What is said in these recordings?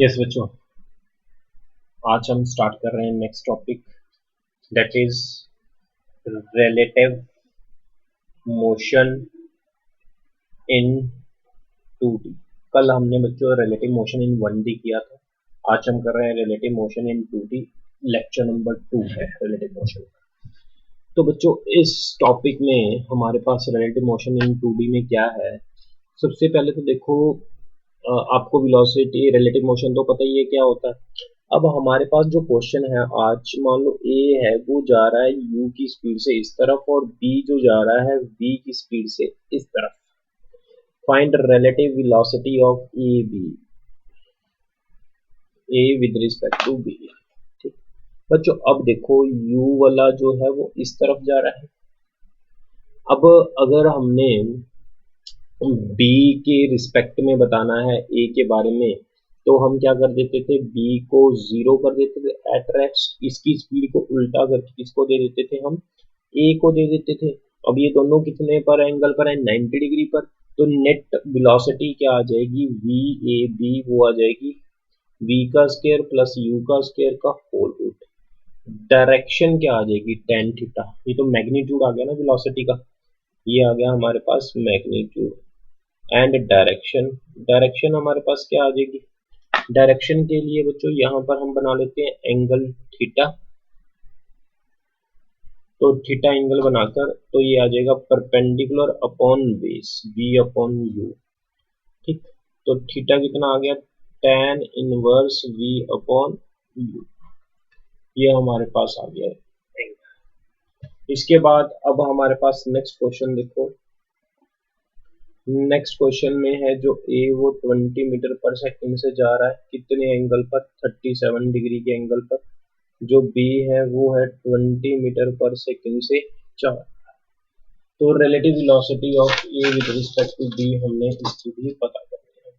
Yes बच्चों, आज हम स्टार्ट कर रहे हैं next topic, that is relative motion in 2D। कल हमने बच्चों रिलेटिव मोशन इन 1D किया था। आज हम कर रहे हैं relative motion in 2D। Lecture number 2 है रिलेटिव मोशन। तो बच्चों, इस टॉपिक में हमारे पास रिलेटिव मोशन इन 2D में क्या है। सबसे पहले तो देखो, आपको वेलोसिटी रिलेटिव मोशन तो पता ही है क्या होता है। अब हमारे पास जो क्वेश्चन है आज, मान लो ए है, वो जा रहा है यू की स्पीड से इस तरफ और बी जो जा रहा है वी की स्पीड से इस तरफ। Find relative velocity of A with respect to B. ठीक बच्चों, अब देखो यू वाला जो है वो इस तरफ जा रहा है। अब अगर हमने बी के रिस्पेक्ट में बताना है ए के बारे में, तो हम क्या कर देते थे, बी को 0 कर देते थे एट रेस्ट। इसकी स्पीड को उल्टा करके किसको दे देते थे, हम ए को दे देते थे। अब ये दोनों कितने पर एंगल पर है, 90 डिग्री पर। तो नेट वेलोसिटी क्या आ जाएगी, वी ए बी, वो आ जाएगी वी का स्क्वायर प्लस यू का स्क्वायर का होल रूट। डायरेक्शन क्या आ जाएगी, टेन थीटा। ये तो मैग्नीट्यूड आ गया ना वेलोसिटी का, ये आ गया हमारे पास मैग्नीट्यूड। एंड डायरेक्शन, डायरेक्शन हमारे पास क्या आ जाएगी। डायरेक्शन के लिए बच्चों यहाँ पर हम बना लेते हैं एंगल थीटा। तो थीटा एंगल बनाकर तो ये आ जाएगा perpendicular upon base v upon you. ठीक, तो थीटा कितना आ गया, tan inverse v upon you. ये हमारे पास आ गया एंगल। इसके बाद अब हमारे पास नेक्स्ट क्वेश्चन देखो। नेक्स्ट क्वेश्चन में है जो ए वो 20 मीटर पर सेकंड से जा रहा है, कितने एंगल पर, 37 डिग्री के एंगल पर। जो बी है वो है 20 मीटर पर सेकंड से जा रहा है। तो relative velocity of A with respect to B हमने इसकी भी पता करनी है।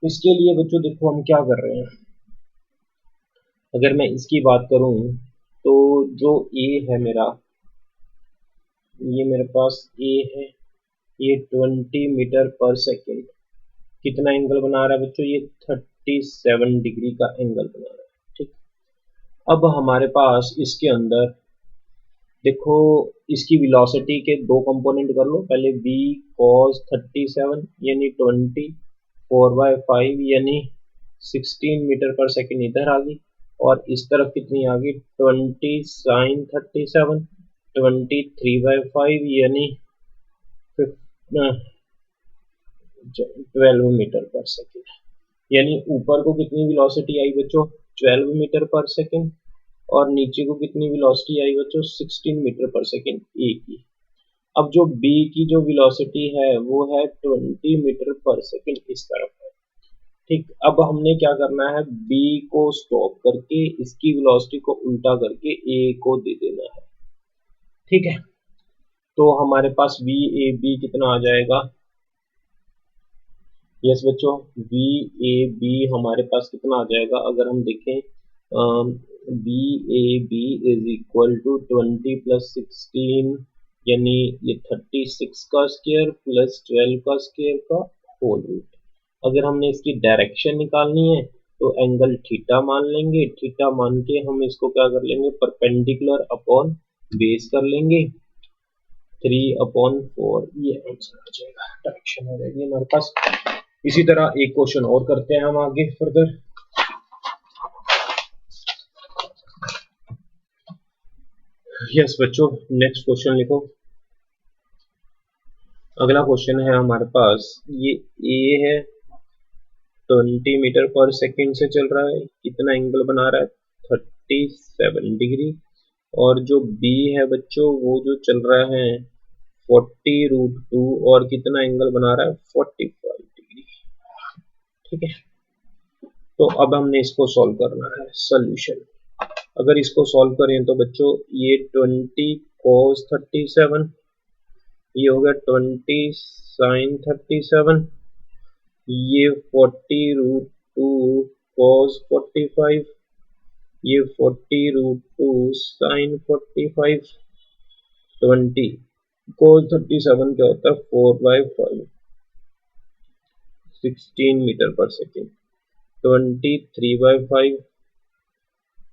इसके लिए बच्चों देखो हम क्या कर रहे हैं। अगर मैं इसकी बात करूं तो जो ए है मेरा, ये मेरे पास ए है, ये 20 मीटर पर सेकंड कितना एंगल बना रहा है बच्चों, ये 37 डिग्री का एंगल बना रहा है। ठीक, अब हमारे पास इसके अंदर देखो, इसकी वेलोसिटी के दो कंपोनेंट कर लो। पहले v cos 37 यानी 20 4/5 यानी 16 मीटर पर सेकंड इधर आ गई, और इस तरफ कितनी आ गई, 20 sin 37 23/5 यानी 12 मीटर पर सेकंड। यानी ऊपर को कितनी वेलोसिटी आई बच्चों, 12 मीटर पर सेकंड, और नीचे को कितनी वेलोसिटी आई बच्चों, 16 मीटर पर सेकंड ए की। अब जो बी की जो वेलोसिटी है वो है 20 मीटर पर सेकंड इस तरफ है। ठीक, अब हमने क्या करना है, बी को स्टॉप करके इसकी वेलोसिटी को उल्टा करके ए को दे देना है। ठीक है, तो हमारे पास वी ए बी कितना आ जाएगा, यस बच्चों, वी ए बी हमारे पास कितना आ जाएगा, अगर हम देखें V A B is equal to 20 plus 16 यानी ये 36 का स्क्वायर प्लस 12 का स्क्वायर का होल रूट। अगर हमने इसकी डायरेक्शन निकालनी है तो एंगल थीटा मान लेंगे। थीटा मान के हम इसको क्या कर लेंगे, परपेंडिकुलर अपॉन बेस कर लेंगे, 3/4। ये आंसर आ जाएगा, डायरेक्शन आ जाएगी हमारे पास। इसी तरह एक क्वेश्चन और करते हैं हम आगे फर्दर। यस बच्चों, नेक्स्ट क्वेश्चन लिखो। अगला क्वेश्चन है हमारे पास, ये ए है 20 मीटर पर सेकंड से चल रहा है, कितना एंगल बना रहा है, 37 डिग्री। और जो बी है बच्चों वो जो चल रहा है 40√2 और कितना एंगल बना रहा है, 45 डिग्री। ठीक है, तो अब हमने इसको सॉल्व करना है। सोल्यूशन, अगर इसको सॉल्व करें तो बच्चों ये 20 cos 37, ये हो गया 20 sin 37, ये 40√2 cos 45, ये 40√2 sin 45। 20 cos 37 क्या होता है, 4/5, 16 मीटर पर सेकेंड। 23/5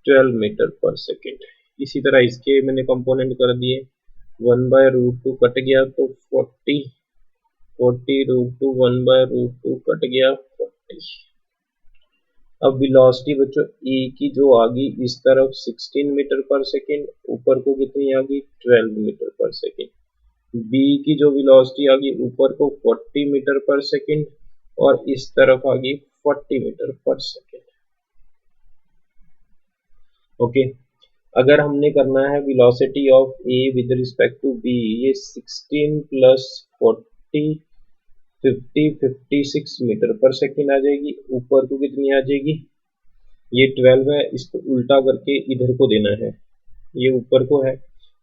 12 मीटर पर सेकेंड। इसी तरह इसके मैंने कंपोनेंट कर दिए, 1/√2 कट गया तो 40 1/√2 कट गया 40। अब वेलोसिटी बच्चों ए की जो आ गई इस तरफ 16 मीटर पर सेकेंड, ऊपर को कितनी आ गई 12 मीटर पर सेकेंड। बी की जो वेलोसिटी आ गई ऊपर को 40 मीटर पर सेकेंड और इस तरफ आ गई 40 मीटर पर सेकेंड। ओके, अगर हमने करना है velocity of A with respect to B, ये 16 प्लस 40 56 मीटर पर सेकेंड आ जाएगी। ऊपर को कितनी आ जाएगी, ये 12 है, इसको उल्टा करके इधर को देना है, ये ऊपर को है,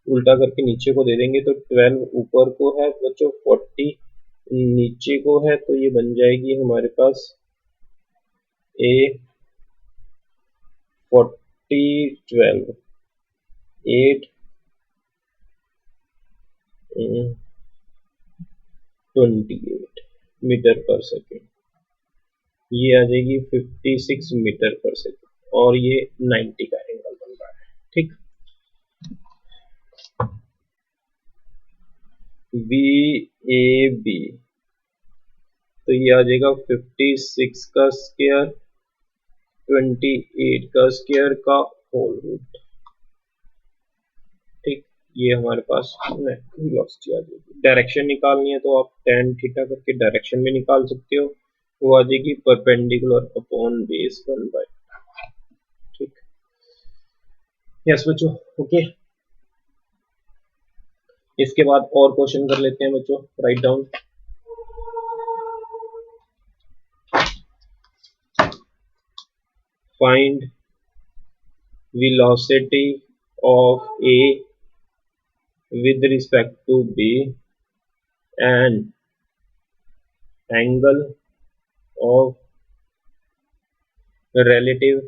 उल्टा करके नीचे को दे देंगे तो 12 ऊपर को है बच्चों, 40 नीचे को है, तो ये बन जाएगी हमारे पास ए 40 12 8 28 मीटर पर सेकेंड। ये आ जाएगी 56 मीटर पर सेकेंड और ये 90 का एंगल बन रहा है। ठीक, VAB तो ये आ जाएगा 56 का स्क्वायर 28 का स्क्वायर का होल रूट। ठीक, ये हमारे पास वेलोसिटी आ जाएगी। डायरेक्शन निकालनी है तो आप tan थीटा करके डायरेक्शन में निकाल सकते हो, वो आ जाएगी परपेंडिकुलर अपॉन बेस 1/। ठीक, यस बच्चों, ओके। इसके बाद और क्वेश्चन कर लेते हैं बच्चों, write down. Find velocity of A with respect to B and angle of relative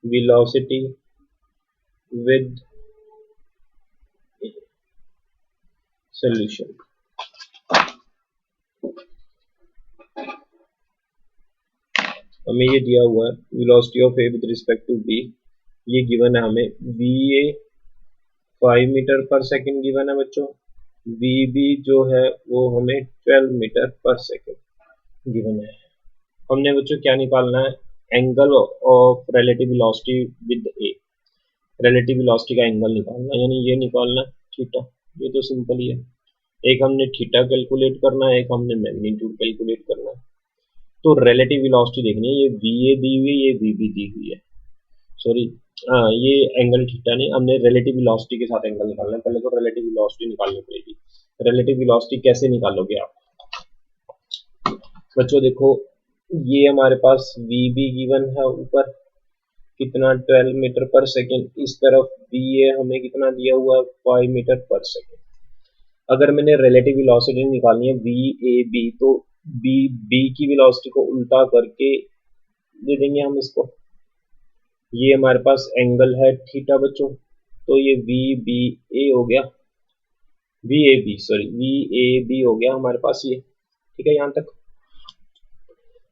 velocity with solution। हमें ये दिया हुआ है velocity of A with respect to B, ये गिवन है हमें, VA 5 मीटर पर सेकेंड गिवन है बच्चों, VB जो है वो हमें 12 मीटर पर सेकेंड गिवन है। हमने बच्चों क्या निकालना है, angle of relative velocity with A, relative velocity का एंगल निकालना है, यानी ये निकालना है थीटा। ये तो सिंपल ही है, एक हमने थीटा कैलकुलेट करना है, एक हमने मैग्नीट्यूड कैलकुलेट करना है। तो रिलेटिव वेलोसिटी देखनी है, ये VA दी हुई है, ये VB दी हुई है, सॉरी ये एंगल थीटा नहीं, हमने रिलेटिव वेलोसिटी के साथ एंगल निकालना है। पहले तो रिलेटिव वेलोसिटी निकालनी पड़ेगी। रिलेटिव वेलोसिटी कैसे निकालोगे आप बच्चों, देखो ये हमारे पास VB गिवन है ऊपर कितना 12 मीटर पर सेकेंड, इस तरफ VA हमें कितना दिया हुआ है 5 मीटर पर सेकेंड। अगर मैंने रिलेटिव वेलोसिटी निकालनी है VAB, तो B की वेलोसिटी को उल्टा करके दे देंगे हम इसको, ये हमारे पास एंगल है थीटा बच्चों, तो ये VBA हो गया, VAB हो गया हमारे पास ये। ठीक है यहाँ तक।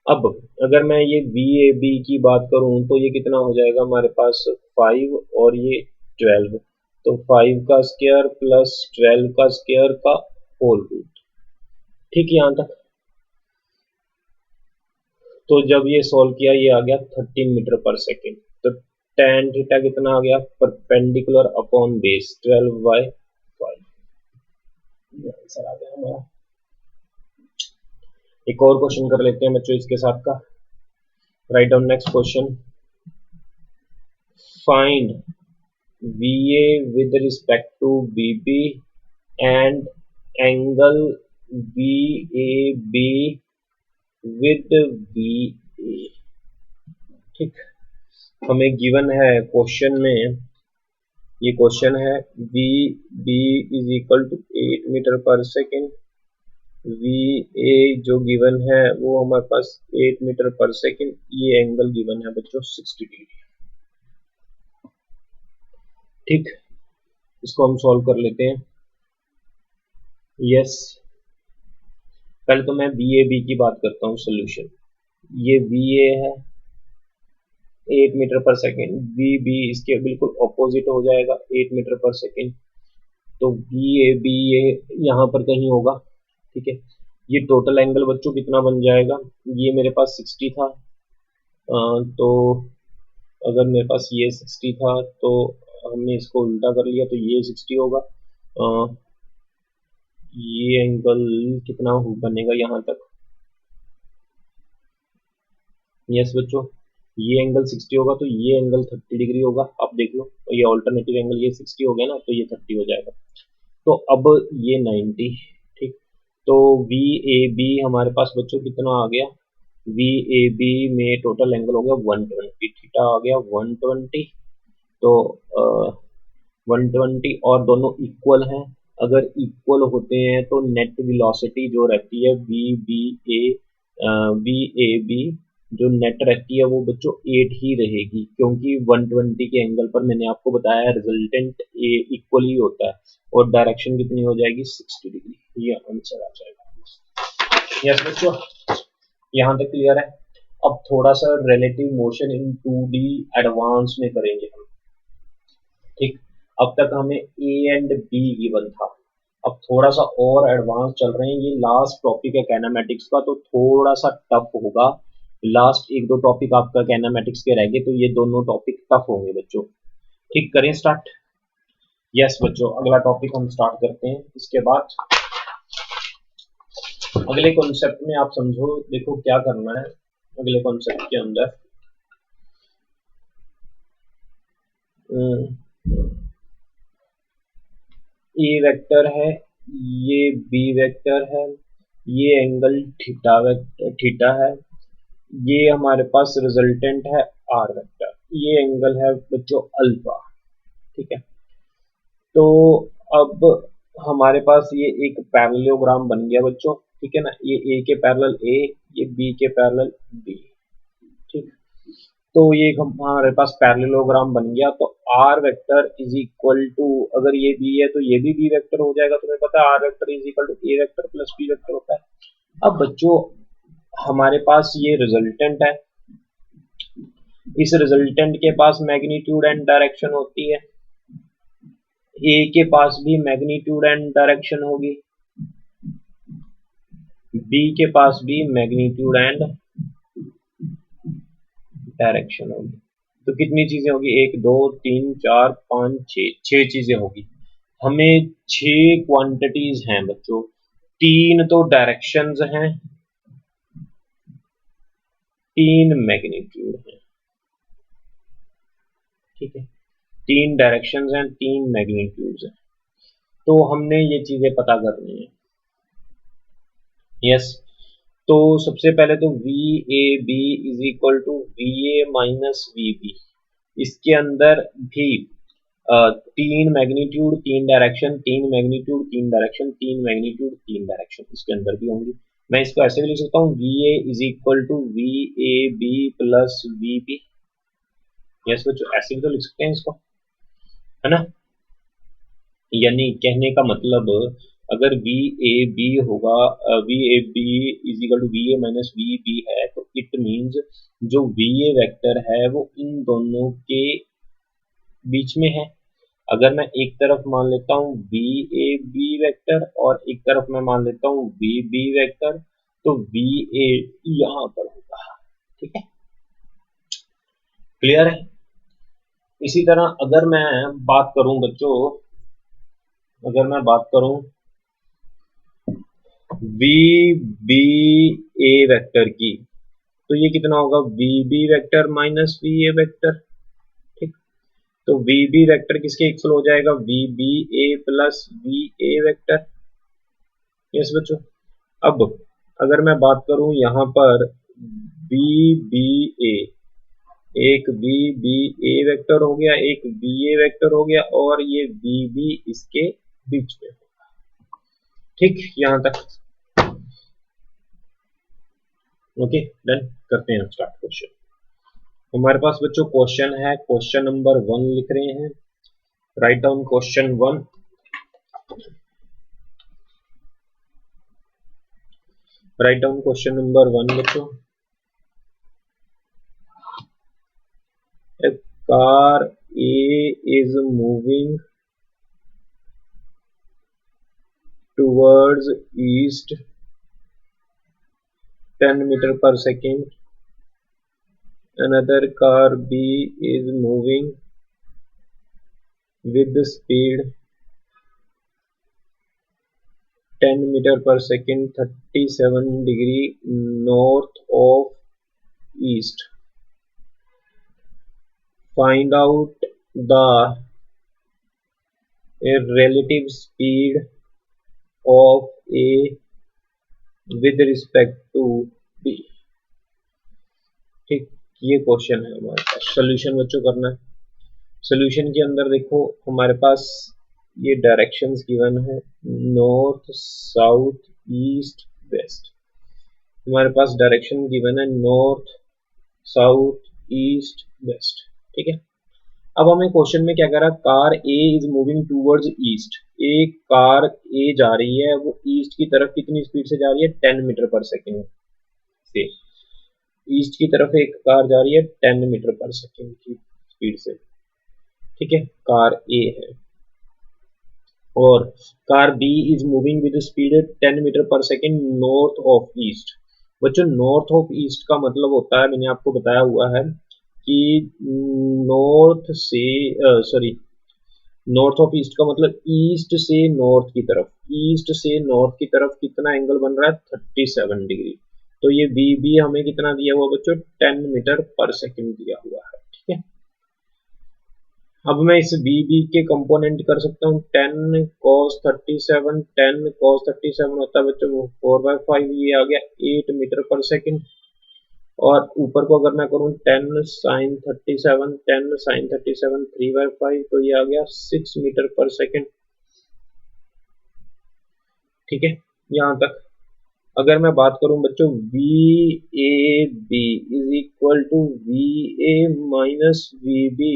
अब अगर मैं ये VAB की बात करूं तो ये कितना हो जाएगा हमारे पास 5 और ये 12, तो 5 का स्क्वायर प्लस 12 का स्क्वायर का होल रूट। ठीक है यहाँ तक। तो जब ये सॉल्व किया ये आ गया 13 मीटर पर सेकेंड, तो tan थीटा कितना आ गया, परपेंडिकुलर अपॉन बेस 12/5, ये आंसर आ गया हमारा। एक और क्वेश्चन कर लेते हैं बच्चों इसके साथ का, write down next question. Find VA with respect to BB and angle VAB with BA। ठीक, हमें गिवन है क्वेश्चन में, ये क्वेश्चन है VB is equal to 8 metre पर सेकेंड, VA जो गिवन है वो हमारे पास 8 मीटर पर सेकेंड, ये एंगल गिवन है बच्चों 60 डिग्री। ठीक, इसको हम सॉल्व कर लेते हैं। यस, पहले तो मैं VAB की बात करता हूँ सोल्यूशन। ये VA है 8 मीटर पर सेकेंड, VB इसके बिल्कुल ऑपोजिट हो जाएगा 8 मीटर पर सेकेंड, तो VAB ये यहाँ पर कहीं होगा। ठीक है, ये टोटल एंगल बच्चों कितना बन जाएगा, ये मेरे पास 60 था, तो अगर मेरे पास ये 60 था तो हमने इसको उल्टा कर लिया तो ये 60 होगा। ये एंगल कितना बनेगा यहाँ तक, यस बच्चों, ये एंगल 60 होगा तो ये एंगल 30 डिग्री होगा। अब देख लो, तो ये ऑल्टरनेटिव एंगल ये 60 हो गया ना, तो ये 30 हो जाएगा। तो अब ये 90, ठीक। तो VAB हमारे पास बच्चों कितना आ गया, VAB में टोटल एंगल हो गया 120, थीटा आ गया 120, तो 120 और दोनों इक्वल हैं। अगर इक्वल होते हैं तो नेट वेलोसिटी जो रहती है VAB जो नेट रहती है वो बच्चों 8 ही रहेगी, क्योंकि 120 के एंगल पर मैंने आपको बताया रिजल्टेंट इक्वल ही होता है, और डायरेक्शन कितनी हो जाएगी 60 डिग्री, ये आंसर आ जाएगा। यस बच्चों, यहाँ तक क्लियर है। अब थोड़ा सा relative motion in 2D advance में करेंगे हम, ठीक। अब तक हमें A एंड B गिवन था, अब थोड़ा सा और एडवांस चल रहे हैं। ये लास्ट टॉपिक है काइनेमेटिक्स का, तो थोड़ा सा टफ होगा। लास्ट एक दो टॉपिक आपका काइनेमेटिक्स के रह गए, तो ये दोनों टॉपिक टफ होंगे बच्चों। ठीक, करें स्टार्ट। यस बच्चों, अगला टॉपिक हम स्टार्ट करते हैं। इसके बाद अगले कॉन्सेप्ट में आप समझो, देखो क्या करना है अगले कॉन्सेप्ट के अंदर। ए वेक्टर है, ये बी वेक्टर है, ये एंगल थीटा है, ये हमारे पास रिजल्टेंट है आर वेक्टर, ये एंगल है बच्चों अल्फा। ठीक है, तो अब हमारे पास ये एक पैरेललोग्राम बन गया बच्चों। ठीक है ना, ये ए के पैरेलल ए, ये बी के पैरेलल बी। ठीक, तो ये हमारे पास पैरेललोग्राम बन गया। तो R vector is equal to, अगर ये बी है तो ये भी बी वेक्टर हो जाएगा। तुम्हें पता है R vector is equal to A vector plus B vector होता है। अब बच्चों हमारे पास ये रिजल्टेंट है, इस रिजल्टेंट के पास मैग्नीट्यूड एंड डायरेक्शन होती है, ए के पास भी मैग्नीट्यूड एंड डायरेक्शन होगी, बी के पास भी मैग्नीट्यूड एंड डायरेक्शन होगी। तो कितनी चीजें होगी, 1 2 3 4 5 6, 6 चीजें होगी। हमें 6 क्वांटिटीज हैं बच्चों, 3 तो डायरेक्शंस हैं, 3 मैग्नीट्यूड हैं। ठीक है, 3 डायरेक्शंस हैं, 3 मैग्नीट्यूड्स हैं। तो हमने ये चीजें पता करनी है। यस, तो सबसे पहले तो VAB is equal to VA minus VB, इसके अंदर भी 3 magnitude 3 direction, 3 magnitude 3 direction, 3 magnitude 3 direction इसके अंदर भी होंगी। मैं इसको ऐसे भी लिख सकता हूँ, VA is equal to VAB plus VB। Yes बच्चों, ऐसे भी तो लिख सकते हैं इसको, है ना। यानी कहने का मतलब, अगर VAB होगा, VAB is equal to VA minus VB है, तो इट मीन्स जो VA वेक्टर है वो इन दोनों के बीच में है। अगर मैं एक तरफ मान लेता हूँ VAB वेक्टर और एक तरफ मैं मान लेता हूँ VB वेक्टर, तो VA यहाँ पर होगा। ठीक है, क्लियर है। इसी तरह अगर मैं बात करूं बच्चों, अगर मैं बात करूं VBA वेक्टर की, तो ये कितना होगा, VB vector minus VA vector. ठीक, तो VB वेक्टर किसके इक्वल हो जाएगा, VBA plus VA vector. Yes बच्चों, अब अगर मैं बात करूं यहाँ पर VBA, एक VBA वेक्टर हो गया, एक VA वेक्टर हो गया, और ये VB इसके बीच में होगा। ठीक, यहां तक ओके, डन। करते हैं स्टार्ट क्वेश्चन। हमारे पास बच्चों क्वेश्चन है, क्वेश्चन नंबर 1 लिख रहे हैं। Right down question 1। Right down question number 1 बच्चों। A car A is moving towards east 10 meter per second. Another car B is moving with the speed 10 meter per second 37 degree north of east. Find out the relative speed of A with respect to B. ठीक, ये question है हमारे पास। Solution बच्चों करना है। Solution के अंदर देखो हमारे पास ये डायरेक्शंस गिवन है, नॉर्थ साउथ ईस्ट वेस्ट। हमारे पास डायरेक्शन गिवन है नॉर्थ साउथ ईस्ट वेस्ट। ठीक है, अब हमें क्वेश्चन में क्या कह रहा है, car A is moving towards east. एक कार ए जा रही है, वो ईस्ट की तरफ कितनी स्पीड से जा रही है, 10 मीटर पर सेकेंड से। ईस्ट की तरफ एक कार जा रही है 10 मीटर पर सेकेंड की स्पीड से। ठीक है, कार ए है। और car B is moving with speed 10 metre पर सेकेंड नॉर्थ ऑफ ईस्ट। बच्चों नॉर्थ ऑफ ईस्ट का मतलब होता है, मैंने आपको बताया हुआ है कि नॉर्थ से नॉर्थ ऑफ ईस्ट का मतलब ईस्ट से नॉर्थ की तरफ, ईस्ट से नॉर्थ की तरफ कितना एंगल बन रहा है, 37 डिग्री। तो ये बी बी हमें कितना दिया हुआ बच्चों, 10 मीटर पर सेकेंड दिया हुआ है। ठीक है, अब मैं इस बी बी के कंपोनेंट कर सकता हूँ 10 cos 37, 10 cos 37 होता है बच्चों 4/5, ये आ गया 8 मीटर पर सेकेंड। और ऊपर को अगर मैं करूं 10 sin 37, 10 sin 37 3/5, तो ये आ गया 6 मीटर पर सेकेंड। ठीक है, यहां तक। अगर मैं बात करूं बच्चों V A B is equal to V A minus V B,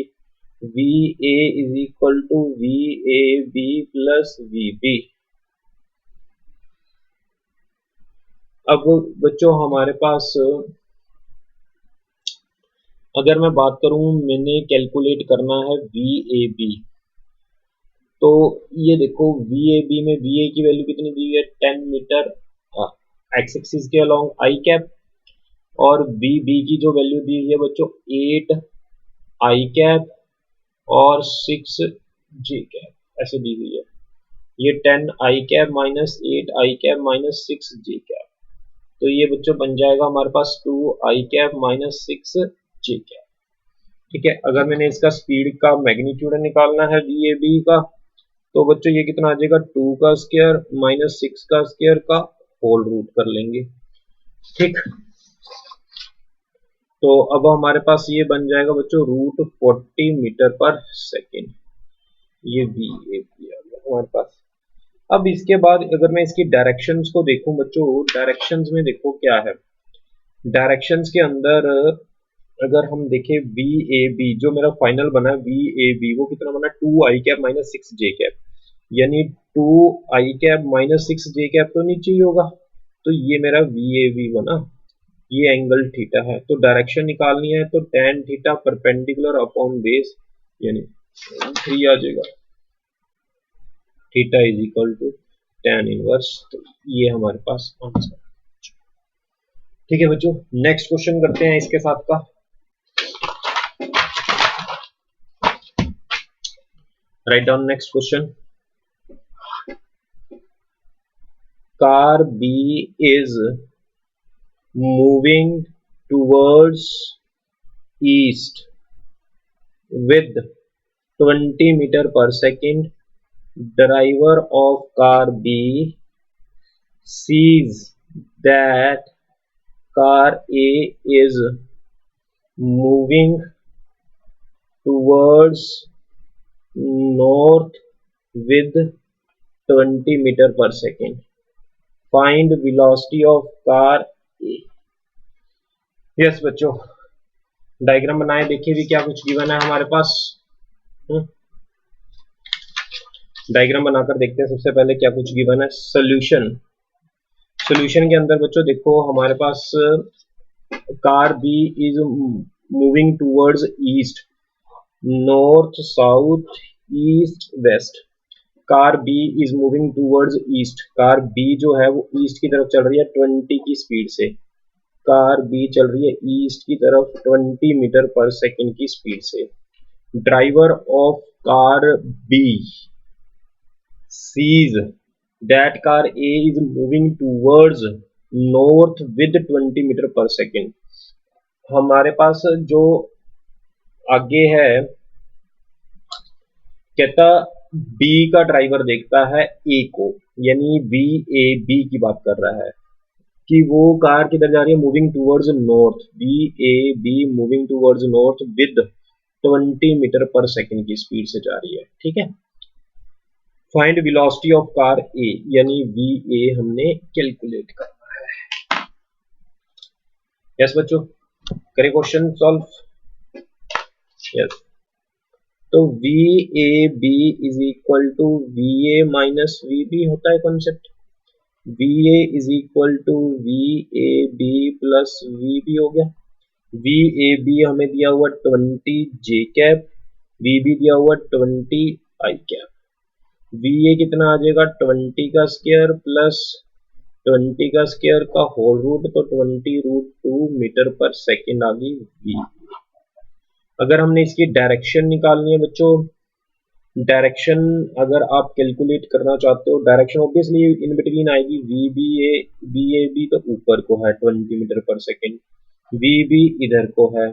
V A is equal to V A B plus V B. अब बच्चों हमारे पास अगर मैं बात करूं, मैंने कैलकुलेट करना है वी ए बी। तो ये देखो वी ए बी में वी ए की वैल्यू कितनी दी है, 10 मीटर एक्स एक्सिस के अलोंग आई कैप। और बी बी की जो वैल्यू दी है बच्चों 8 आई कैप और 6 जे कैप ऐसे दी हुई है। ये 10 आई कैप माइनस 8 आई कैप माइनस 6 जे कैप। तो ये बच्चों बन जाएगा हमारे पास 2 आई कैप माइनस 6 जे कैप। ठीक है, अगर मैंने इसका स्पीड का मैग्नीट्यूड निकालना है वी ए बी का, तो बच्चों ये कितना आ जाएगा, 2 का स्क्वायर माइनस 6 का स्क्वायर का होल रूट कर लेंगे। ठीक, तो अब हमारे पास ये बन जाएगा बच्चों रूट 40 मीटर पर सेकेंड। ये वी ए बी आ गया हमारे पास। अब इसके बाद अगर मैं इसकी डायरेक्शंस को देखूं बच्चों, डायरेक्शंस में देखो क्या है, डायरेक्शंस के अंदर अगर हम देखें वी ए बी, जो मेरा फाइनल बना वी ए बी वो कितना बना, 2 आई कैप माइनस 6 जे कैप, यानी 2 आई कैप माइनस 6 जे कैप तो नीचे ही होगा। तो ये मेरा वी ए बी बना, ये एंगल थीटा है। तो डायरेक्शन निकालनी है तो tan theta perpendicular upon base यानी 3 आ जाएगा, theta is equal to tan inverse. तो ये हमारे पास आंसर। ठीक है बच्चों, नेक्स्ट क्वेश्चन करते हैं इसके साथ का। Write down next question. Car B is moving towards east with 20 meter per second. Driver of car B sees that car A is moving towards north with 20 meter per second. Find velocity of car A. Yes बच्चों, diagram बनाए, देखिए भी क्या कुछ given है हमारे पास। Diagram बनाकर देखते हैं सबसे पहले क्या कुछ गिवन है। सोल्यूशन, सोल्यूशन के अंदर बच्चों देखो हमारे पास car B is moving towards east. North south east west. Car B is moving towards east, car B जो है वो ईस्ट की तरफ चल रही है 20 की स्पीड से। कार बी चल रही है ईस्ट की तरफ 20 मीटर पर सेकंड की स्पीड से। Driver of car B sees that car A is moving towards north with 20 metre पर सेकेंड। हमारे पास जो आगे है, कहता बी का ड्राइवर देखता है ए को, यानी बी ए बी की बात कर रहा है कि वो कार किधर जा रही है, moving towards north. B A B moving towards north with 20 metre पर सेकेंड की स्पीड से जा रही है। ठीक है, find velocity of car A, यानी वी ए हमने कैलकुलेट करना है। यस बच्चों, करें क्वेश्चन सॉल्व। यस, तो V A B is equal to V A minus V B होता है concept. V A is equal to V A B plus V B हो गया। वी ए बी हमें दिया हुआ 20 जे कैप, वी बी दिया हुआ 20 आई कैप। वी ए कितना आ जाएगा, 20 का स्क्वायर प्लस 20 का स्क्वायर का होल रूट, तो 20√2 मीटर पर सेकेंड आ गई वी। अगर हमने इसकी डायरेक्शन निकालनी है बच्चों, डायरेक्शन अगर आप कैलकुलेट करना चाहते हो, डायरेक्शन ऑब्वियसली इन बिटवीन आएगी। वी ए बी तो ऊपर को है 20 मीटर पर सेकेंड, वी बी इधर को है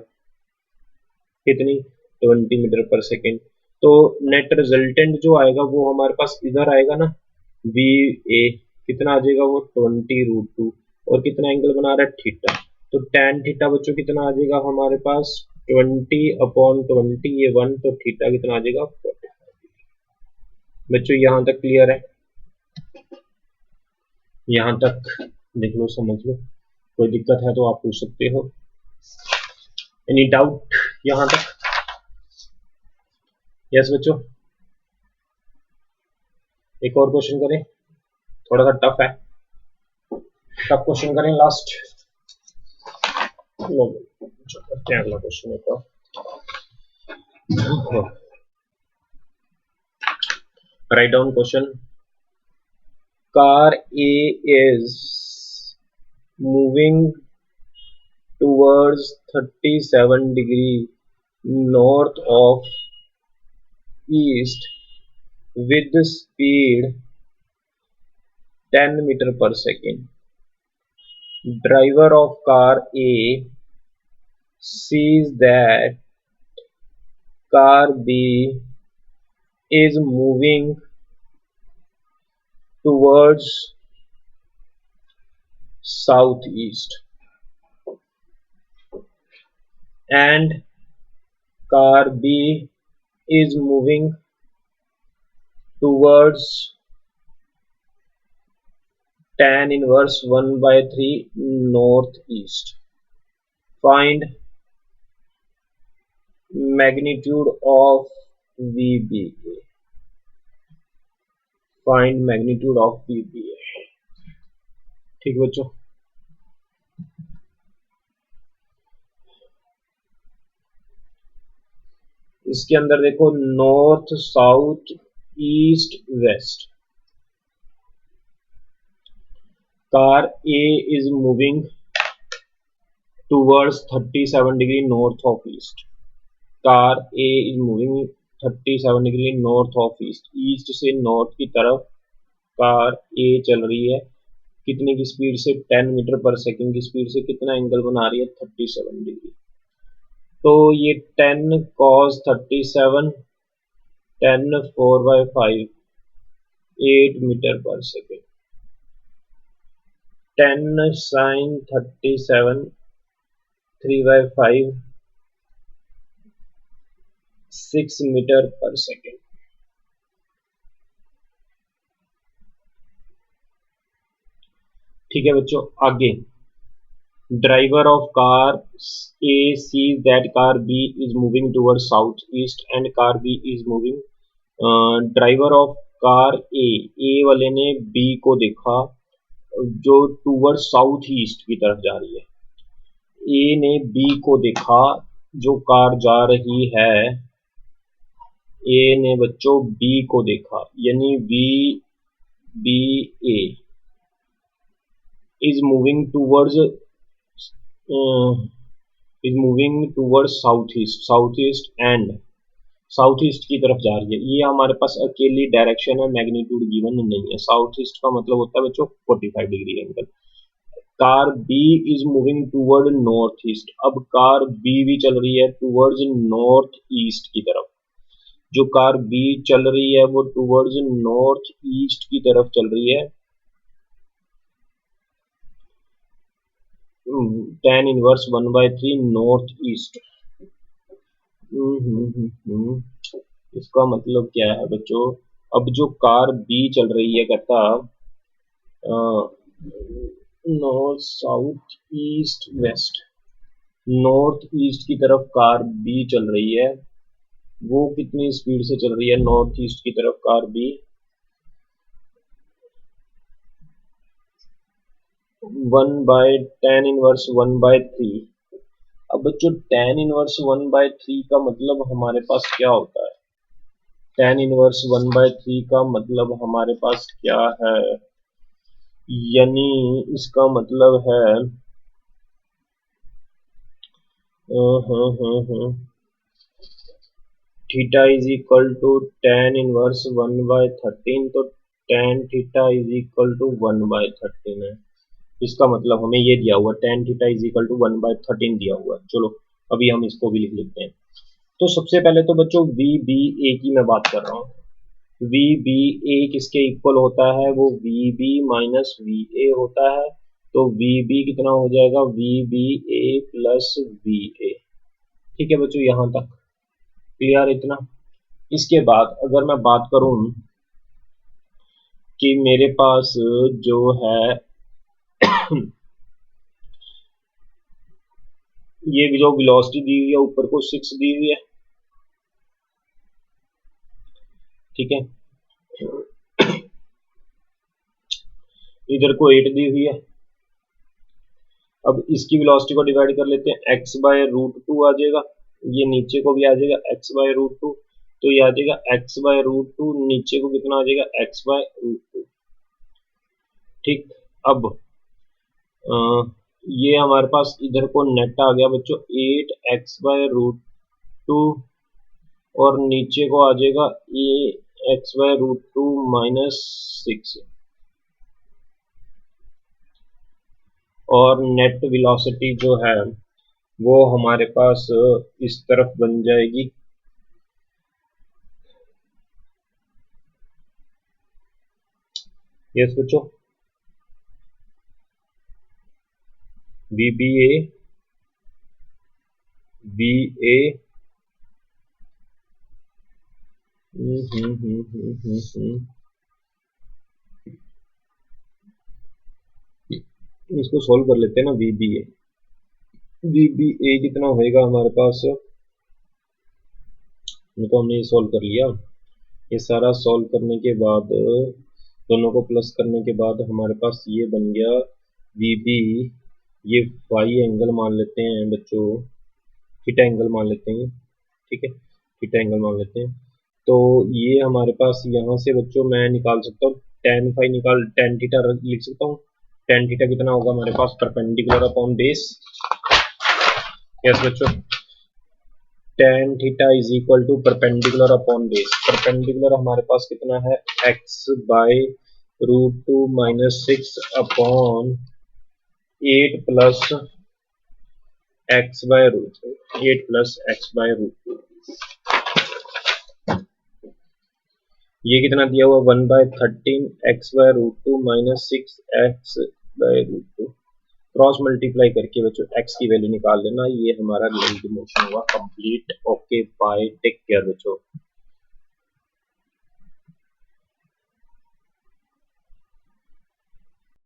कितनी 20 मीटर पर सेकेंड। तो नेट रिजल्टेंट जो आएगा वो हमारे पास इधर आएगा ना, वी ए कितना आ जाएगा वो 20√2, और कितना एंगल बना रहा है थीटा, तो tan थीटा बच्चों कितना आ जाएगा हमारे पास 20/20, ये 1, तो थीटा कितना आ जाएगा 45। बच्चों यहां तक क्लियर है? यहां तक देख लो, समझ लो, कोई दिक्कत है तो आप पूछ सकते हो। एनी डाउट यहां तक? यस बच्चों, एक और क्वेश्चन करें, थोड़ा सा टफ है, टफ क्वेश्चन करें लास्ट। करते हैं अगला क्वेश्चन एक और। Right down question. Car A is moving towards 37 degree north of east with speed 10 metre पर second. Driver of car A sees that car B is moving towards southeast and car B is moving towards tan inverse 1/3 northeast. Find magnitude of VBA. Find magnitude of VBA. ठीक बच्चों, इसके अंदर देखो north south east west. Car A is moving towards 37 degree north of east. Car A is moving 37 degree north of east, east से north की तरफ car ए चल रही है कितने की स्पीड से, 10 मीटर पर सेकेंड की स्पीड से। कितना एंगल बना रही है 37 डिग्री। तो ये 10 cos 37, 10 4/5, 8 मीटर पर सेकेंड। 10 sin 37, 3/5, 6 मीटर पर सेकेंड। ठीक है बच्चों, आगे driver of car A sees that car B is moving toward south east and car B is moving. Driver of car A वाले ने बी को देखा जो टूवर्ड साउथ ईस्ट की तरफ जा रही है। ए ने बी को देखा जो कार जा रही है ए ने बच्चों बी को देखा, यानी B B A is moving towards south east and south east की तरफ जा रही है। ये हमारे पास अकेली डायरेक्शन है, मैग्नीट्यूड गिवन नहीं है। साउथ ईस्ट का मतलब होता है बच्चों 45 degree angle. Car B is moving toward north east. अब कार बी भी चल रही है टूवर्ड्स नॉर्थ ईस्ट की तरफ। जो कार बी चल रही है वो टूवर्ड्स नॉर्थ ईस्ट की तरफ चल रही है। tan inverse 1/3 north east. इसका मतलब क्या है बच्चों? अब जो कार बी चल रही है कहता north south east waste, north east की तरफ कार बी चल रही है। वो कितनी स्पीड से चल रही है नॉर्थ ईस्ट की तरफ कार बी? 1/tan inverse 1/3। अब बच्चों tan इनवर्स 1/3 का मतलब हमारे पास क्या होता है? tan इनवर्स 1/3 का मतलब हमारे पास क्या है? यानी इसका मतलब है theta is equal to tan inverse 1/13, तो tan theta is equal to 1/13 है। इसका मतलब हमें ये दिया हुआ tan theta is equal to 1/13 दिया हुआ है। चलो अभी हम इसको भी लिख लेते हैं। तो सबसे पहले तो बच्चों वी बी ए की मैं बात कर रहा हूँ। वी बी ए किसके इक्वल होता है? वो V B minus V A होता है। तो वी बी कितना हो जाएगा? V B A plus V A. ठीक है बच्चों, यहां तक क्लियर इतना। इसके बाद अगर मैं बात करूं कि मेरे पास जो है ये जो वेलोसिटी दी हुई है ऊपर को 6 दी हुई है, ठीक है, इधर को 8 दी हुई है। अब इसकी वेलोसिटी को डिवाइड कर लेते हैं, x/√2 आ जाएगा। ये नीचे को भी आ जाएगा x/√2, तो ये आ जाएगा x/√2। नीचे को कितना आ जाएगा? x/√2। ठीक। अब ये हमारे पास इधर को नेट आ गया बच्चों 8x/√2, और नीचे को आ जाएगा x/√2 माइनस 6, और नेट वेलोसिटी जो है वो हमारे पास इस तरफ बन जाएगी। यस बच्चों, वी बी ए बी ए इसको सॉल्व कर लेते हैं ना। वी बी ए कितना होएगा हमारे पास? तो हमने ये सॉल्व कर लिया। ये सारा सॉल्व करने के बाद, दोनों को प्लस करने के बाद हमारे पास ये बन गया वी बी। ये फाई एंगल मान लेते हैं बच्चों, थीटा एंगल मान लेते हैं, ठीक है, थीटा एंगल मान लेते हैं। तो ये हमारे पास यहाँ से बच्चों मैं निकाल सकता हूँ tan फाई, tan थीटा लिख सकता हूँ। tan थीटा कितना होगा हमारे पास? Perpendicular upon base. यस बच्चों, tan theta is equal to perpendicular upon base. Perpendicular हमारे पास कितना है? x/√2 minus 6 upon 8 plus x/√2, 8 plus x/√2। ये कितना दिया हुआ? 1/13 x/√2 minus 6 x/√2। Cross multiply करके बच्चों x की वैल्यू निकाल लेना। ये हमारा लिनियर मोशन हुआ complete. Okay bye, take care बच्चों।